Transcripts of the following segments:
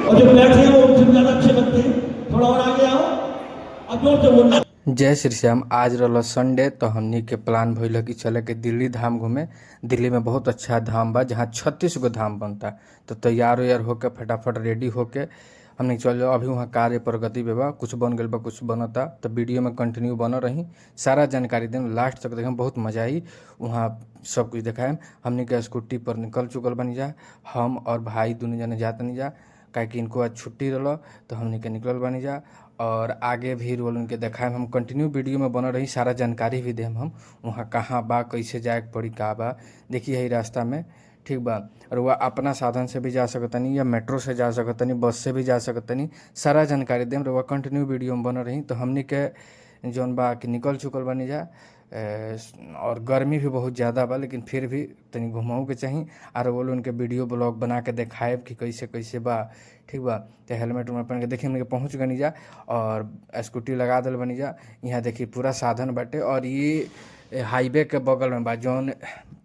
और जो बैठे हैं वो उनसे ज्यादा अच्छे लगते हैं। थोड़ा और आगे आओ, अब जोर से बोलना। जय श्री श्याम। आज रहा संडे तो हमनी के प्लान भइल कि चले के दिल्ली धाम घूमे। दिल्ली में बहुत अच्छा धाम बा जहाँ 36 गो धाम बनता। तो तैयार उयार होके फटाफट रेडी होके हमनी चल जाओ। अभी वहाँ कार्य प्रगति पे बा, कुछ बन गइल बा, कुछ बनता। तो वीडियो में कंटिन्यू बनल रही, सारा जानकारी दें, लास्ट तक देखें, बहुत मजा आई। वहाँ सब कुछ दिखाएम। हमनी के स्कूटी पर निकल चुकल बनी जा, हम और भाई दोनों जने जात नहीं जा, काहे कि इनको आज छुट्टी रहा। तो हमनी के निकल बनी जा और आगे भी रोल उनके देखाएम। हम कंटिन्यू वीडियो में बनल रही, सारा जानकारी भी देम हम वहाँ कहाँ बा, कैसे जाए के पड़ी, का बा। देखिए यही रास्ता में, ठीक बा। और वह अपना साधन से भी जा सकतनी या मेट्रो से जा सकतनी, बस से भी जा सकतनी, सारा जानकारी देम। वह कंटिन्यू वीडियो में बनल रही। तो हमनी के जौन बा कि निकल चुकल बनी जा। और गर्मी भी बहुत ज़्यादा बा, लेकिन फिर भी तनी घुमाऊ के चाही। और वो उनके वीडियो ब्लॉग बना के दिखाएब कि कैसे कैसे बा, ठीक बा। तो हेलमेट उलमेट पहन के देखिए हमने पहुँच गनी जा और स्कूटी लगा दिल बनी जा। यहाँ देखिए पूरा साधन बाटे। और ये हाईवे के बगल में बा, जौन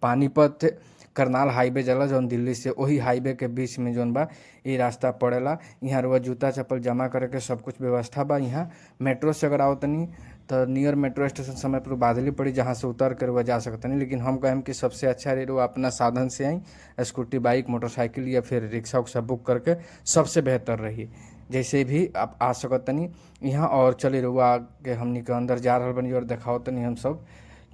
पानीपत करनाल हाईवे जला जौन दिल्ली से, वही हाईवे के बीच में जौन बा ये रास्ता पड़ेला। यहाँ रुआ जूता चप्पल जमा करे के सब कुछ व्यवस्था बा। यहाँ मेट्रो से अगर आओ तनी तो नियर मेट्रो स्टेशन समय पर बादली पड़ी, जहाँ से उतर कर वह जा सकतनी। लेकिन हम कहें कि सबसे अच्छा रही वो अपना साधन से आई, स्कूटी, बाइक, मोटरसाइकिल या फिर रिक्शा उक्सा बुक करके, सबसे बेहतर रही। जैसे भी आप आ सकतनी यहाँ। और चले रुआ के हमनी के अंदर जा रहा बनी और देखाओ तनी हम सब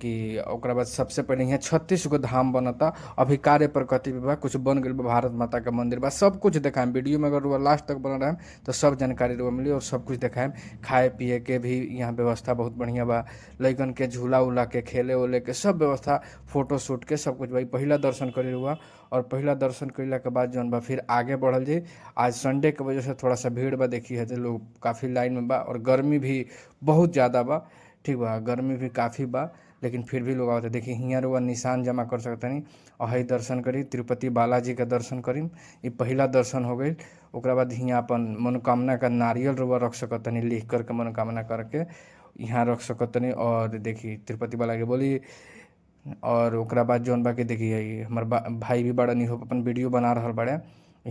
कि ओकरा बाद सबसे पहले यहाँ 36 गो धाम बनता। अभी कार्य प्रगति बा, कुछ बन गई बा, भारत माता का मंदिर बा, सब कुछ दिखाएम वीडियो में। अगर वो लास्ट तक बन रहा है तो सब जानकारी रुआ मिली और सब कुछ दिखाएम। खाए पिए के भी यहाँ व्यवस्था बहुत बढ़िया बा, लइकन के झूला उला के, खेले उले के सब व्यवस्था, फोटो शूट के सब कुछ भाई। पहला दर्शन करे हुआ और पहला दर्शन कैला के बाद जौन बा फिर आगे बढ़ल जाई। आज संडे के वजह से थोड़ा सा भीड़ बा, देखिए है लोग काफ़ी लाइन में बा और गर्मी भी बहुत ज़्यादा बा, ठीक बा। गर्मी भी काफ़ी बा, लेकिन फिर भी लोग आवते। देखिए हियाँ रुआ निशान जमा कर सकतनी और हई दर्शन करी, तिरुपति बालाजी का दर्शन करी। ये पहला दर्शन हो गई। ओकरा बाद हियाँ अपन मनोकामना का नारियल रुआ रख सकतनी, लिख करके मनोकामना करके यहाँ रख सकतनी। और देखी तिरुपति बालाजी बोली। और ओकरा बाद जौन बा के देखिए हमार भाई भी बड़ा नहीं हो अपन वीडियो बना रहा बड़े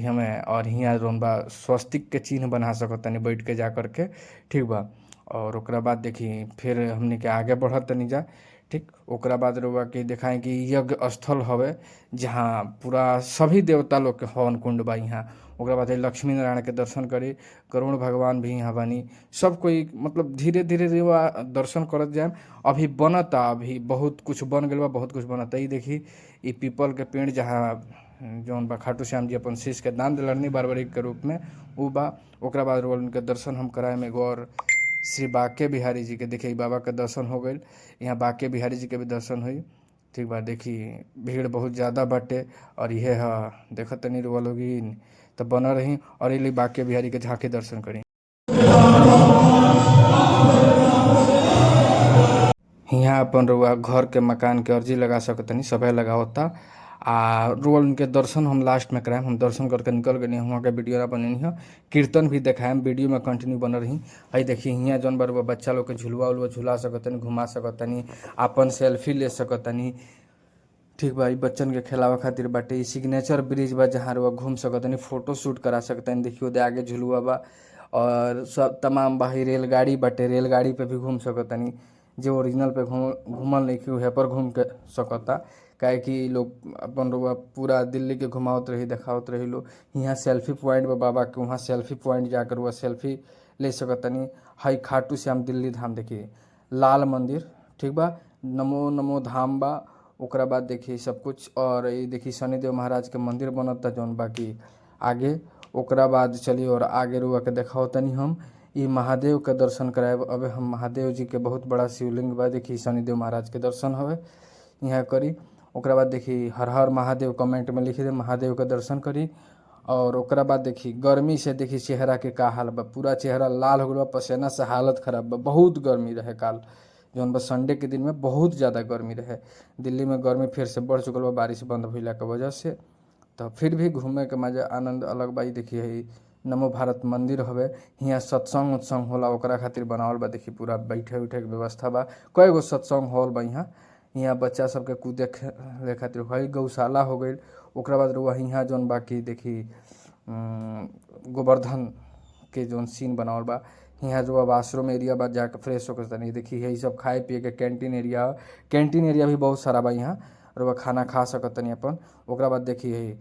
हमें। और हियाँ जौन बा स्वस्तिक के चिन्ह बना सकतनी बैठ के जा करके, ठीक बा। और ओकरा बाद देखी फिर हमने के आगे बढ़त तनी जा, ठीक। ओकरा बाद रुआ के दिखाएं कि यज्ञ स्थल हवे, जहाँ पूरा सभी देवता लोग के हवन कुंड बा यहाँ। ओकरा बाद लक्ष्मी नारायण के दर्शन करी, करुण भगवान भी यहाँ बानी। सब कोई मतलब धीरे धीरे रुआ दर्शन करत जाए। अभी बनता, अभी बहुत कुछ बन गया बा, बहुत कुछ बनता। ये देखी ये पीपल के पेड़ जहाँ जौन बा खाटू श्याम जी अपन शीश के दान दिलरनी बारबरिक के रूप में, उ बा। ओकरा बाद उनके दर्शन हम कराए में एगो और श्री बाके बिहारी जी के देखिए बाबा के दर्शन हो गए। यहाँ बाके बिहारी जी के भी दर्शन हुई, ठीक बा। देखी भीड़ बहुत ज़्यादा बाटे और यह है देखत तनी रुआ लोगिन तो बना रही। और ये बाके बिहारी के झाँके दर्शन करी। यहाँ अपन रुआ घर के मकान के अर्जी लगा सकतनी, सभे लगावता। आ रोल उनके दर्शन हम लास्ट में कराएम। हम दर्शन करके निकल गए, वहाँ के वीडियो ना बने है, कीर्तन भी देखाएम, वीडियो में कंटिन्यू बन रही। हई देखिए हियाँ जौन बार बच्चा लोग के झुलवा उलवा झुला सकतनी, घुमा सकतनी, अपन सेल्फी ले सकतनी, ठीक बा। बच्चन के खिलावा खातिर बाटे। सिग्नेचर ब्रिज बा जहाँ रुआ घूम सकतनी, फोटो शूट करा सकतनी। देखियो दे आगे झुलुआ बा और सब तमाम बा। रेलगाड़ी बाटे, रेलगाड़ी पे भी घूम सकतनी। जो ओरिजिनल पे घूमल नहीं कि वह पर घूम के सकता, काहे कि लोग अपन रुआ पूरा दिल्ली के घुमावत रही, देखावत रही लोग। यहाँ सेल्फी पॉइंट बा बाबा के, वहाँ सेल्फी पॉइंट जाकर वह सेल्फी ले सकतनी। हई खाटू श्याम दिल्ली धाम देखिए, लाल मंदिर, ठीक बा। नमो नमो धाम बा। ओकरा बाद देखिए सब कुछ। और ये देखिए शनिदेव महाराज के मंदिर बनता जौन बाकी आगे। ओकरा बाद चलिए और आगे रुआ के देखाओ तनी हम ये महादेव के दर्शन कराए। अब हम महादेव जी के बहुत बड़ा शिवलिंग बा, देखिए शनिदेव महाराज के दर्शन हवे यहाँ करी। ओकरा बाद देखिए हर हर महादेव कमेंट में लिख दे, महादेव के दर्शन करी। और ओकरा बाद देखिए गर्मी से देखिए चेहरा के का हाल बा, पूरा चेहरा लाल हो गया, पसीना से हालत खराब बा। बहुत गर्मी रहे काल जौन बा संडे के दिन में, बहुत ज़्यादा गर्मी रहे दिल्ली में। गर्मी फिर से बढ़ चुकल बा बारिश बंद भइला के वजह से। तो फिर भी घूमे के मजा आनंद अलग बा। देखिए है नमो भारत मंदिर हवे, हियाँ सत्संग उत्संग होला, ओकरा खातिर बनावल बा। देखिए पूरा बैठे उठे के व्यवस्था बा, कई गो सत्संग हॉल बा यहाँ। यहाँ बच्चा सबके कूदे खेले खातिर हई गौशाला हो गई। ओकरा बाद रुआ यहाँ जौन बाकी देखी गोवर्धन के जौन सीन बनावल बा। यहाँ जो अब आश्रम एरिया बा जाके फ्रेश होकर तनी देखी यही सब खाए पिए के कैंटीन एरिया। कैंटीन एरिया भी बहुत सारा बा यहाँ, और वह खाना खा सकत तनी अपन। ओकरा बाद देखी यही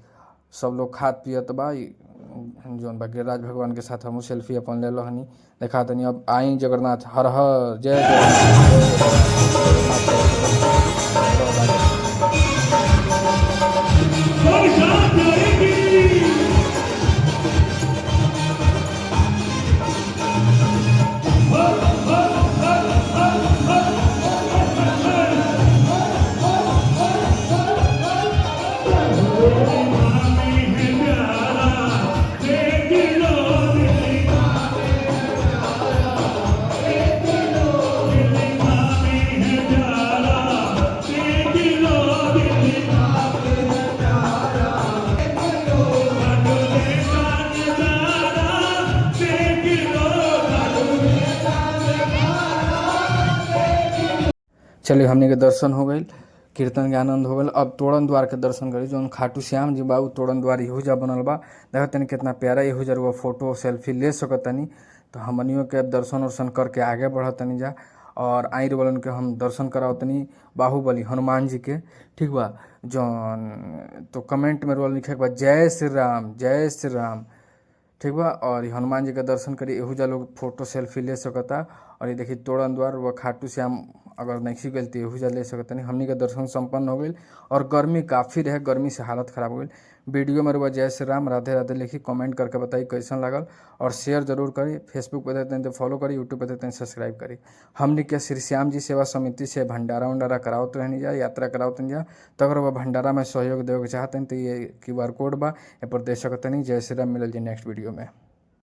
सब लोग खात पियत बा। जौन बा गिरिराज भगवान के साथ हमहूँ सेल्फी अपन ले लो हनी, देखा तनी। अब आई जगन्नाथ, हर हर जय चलिए हमने के दर्शन हो गई, कीर्तन के आनंद हो गल। अब तोरण द्वार के दर्शन करी। जो खाटू श्याम जी बा तोरण द्वार यहूजा बनल बा। देखो तनी कितना प्यारा यहूजा वो फोटो सेल्फी ले सकत तनी। तो हमनियों के दर्शन वर्शन करके आगे बढ़त तनी जा। और आई बोलन के हम दर्शन कराओ तनी बाहुबली हनुमान जी के, ठीक बा। जौन तो कमेंट में रोल लिखे के बा जय श्री राम, जय श्री राम, ठीक बा। और हनुमान जी का दर्शन करी, एहूजा लोग फोटो सेल्फी ले सकता। और ये देखिए तोरण द्वार व खाटू श्याम अगर नहीं गई तो एहूजा ले सकता। नहीं हमनी के दर्शन संपन्न हो गई। और गर्मी काफ़ी रहे, गर्मी से हालत ख़राब हो गई। वीडियो में रुआ जय श्री राम, राधे राधे लिखी, कमेंट करके बताई कैसन लागल। और शेयर जरूर करी। फेसबुक पर देते हैं तो फॉलो करी, यूट्यूब पर देते हैं सब्सक्राइब करी। हमनी के श्री श्याम जी सेवा समिति से भंडारा उंडारा करावत रहनी जा, यात्रा करावत जा। तो अगर वह भंडारा में सहयोग देवे के चाहते हैं तो ये QR कोड बा, ए पर दे सकते नहीं। जय श्री राम, मिलल जी नेक्स्ट वीडियो में।